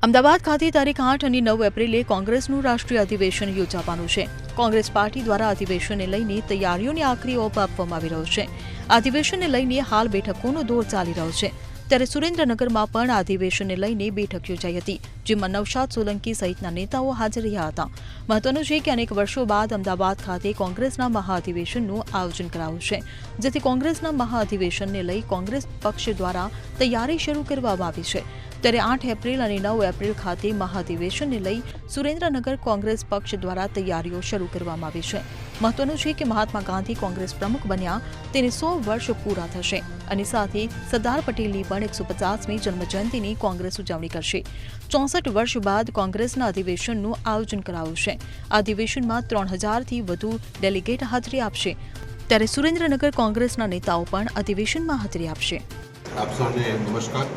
અમદાવાદ ખાતે તારીખ 8 અને 9 એપ્રિલે કોંગ્રેસનું રાષ્ટ્રીય અધિવેશન યોજાવાનું છે। કોંગ્રેસ પાર્ટી દ્વારા અધિવેશનને લઈને તૈયારીઓને આખરી ઓપ આપવામાં આવી રહ્યો છે। અધિવેશનને લઈને હાલ બેઠકોનો દોર ચાલી રહ્યો છે, ત્યારે સુરેન્દ્રનગરમાં પણ અધિવેશનને લઈને બેઠક યોજાઈ હતી, જેમાં નવશાદ સોલંકી સહિતના નેતાઓ હાજર રહ્યા હતા। મહત્વનું છે કે અનેક વર્ષો બાદ અમદાવાદ ખાતે કોંગ્રેસના મહાઅધિવેશનનું આયોજન કરાયું છે, જેથી કોંગ્રેસના મહાઅધિવેશનને લઈ કોંગ્રેસ પક્ષ દ્વારા તૈયારી શરૂ કરવામાં આવી છે। ત્યારે 8 એપ્રિલ અને 9 એપ્રિલ ખાતે મહાઅધિવેશનને લઈ સુરેન્દ્રનગર કોંગ્રેસ પક્ષ દ્વારા તૈયારીઓ શરૂ કરવામાં આવી છે। મહત્વનું છે કે મહાત્મા ગાંધી કોંગ્રેસ પ્રમુખ બન્યા તેને 100 વર્ષ પૂરા થશે અને સાથે સરદાર પટેલની પણ 150મી જન્મજયંતિની કોંગ્રેસ ઉજવણી કરશે। 64 વર્ષ બાદ કોંગ્રેસના અધિવેશનનું આયોજન કરાયું છે। આ અધિવેશનમાં 3000થી વધુ ડેલિગેટ હાજરી આપશે, ત્યારે સુરેન્દ્રનગર કોંગ્રેસના નેતાઓ પણ અધિવેશનમાં હાજરી આપશે। આપ સૌને નમસ્કાર।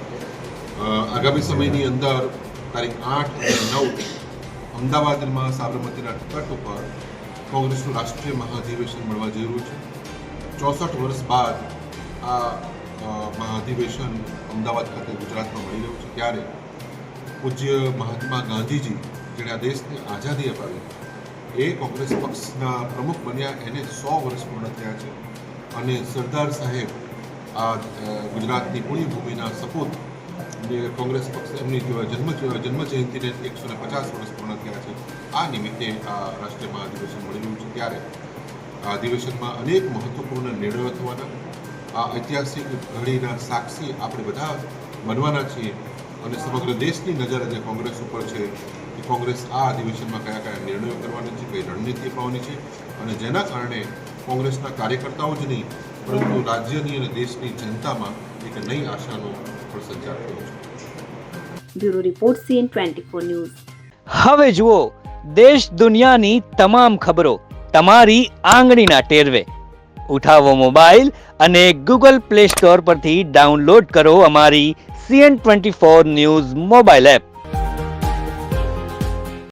આગામી સમયની અંદર તારીખ 8 અને 9 અમદાવાદમાં સાબરમતીના તટ ઉપર કોંગ્રેસનું રાષ્ટ્રીય મહાઅધિવેશન મળવા જઈ રહ્યું છે। 64 વર્ષ બાદ આ મહાઅધિવેશન અમદાવાદ ખાતે ગુજરાતમાં મળી રહ્યું છે, ત્યારે પૂજ્ય મહાત્મા ગાંધીજી જેણે આ દેશને આઝાદી અપાવી, એ કોંગ્રેસ પક્ષના પ્રમુખ બન્યા એને 100 વર્ષ પૂર્ણ થયા છે અને સરદાર સાહેબ આ ગુજરાતની પુણ્યભૂમિના સપૂત કોંગ્રેસ પક્ષ એમની જન્મજયંતિને 150 વર્ષ પૂર્ણ થયા છે। આ નિમિત્તે આ રાષ્ટ્રીય મહાઅધિવેશન મળી રહ્યું છે, ત્યારે આ અધિવેશનમાં અનેક મહત્વપૂર્ણ નિર્ણયો થવાના, આ ઐતિહાસિક ઘડીના સાક્ષી આપણે બધા બનવાના છીએ અને સમગ્ર દેશની નજર આજે કોંગ્રેસ ઉપર છે કે કોંગ્રેસ આ અધિવેશનમાં કયા કયા નિર્ણયો કરવાની છે, કઈ રણનીતિ અપનાવવાની છે અને જેના કારણે કોંગ્રેસના કાર્યકર્તાઓ જ નહીં પરંતુ રાજ્યની અને દેશની જનતામાં એક નઈ આશાનો સંચાર થયો છે। Bureau report CN24 news. હવે જુઓ દેશ દુનિયાની તમામ ખબરો તમારી આંગળીના ટેરવે। ઉઠાવો મોબાઈલ અને Google Play Store પરથી ડાઉનલોડ કરો અમારી CN24 ન્યૂઝ મોબાઈલ એપ।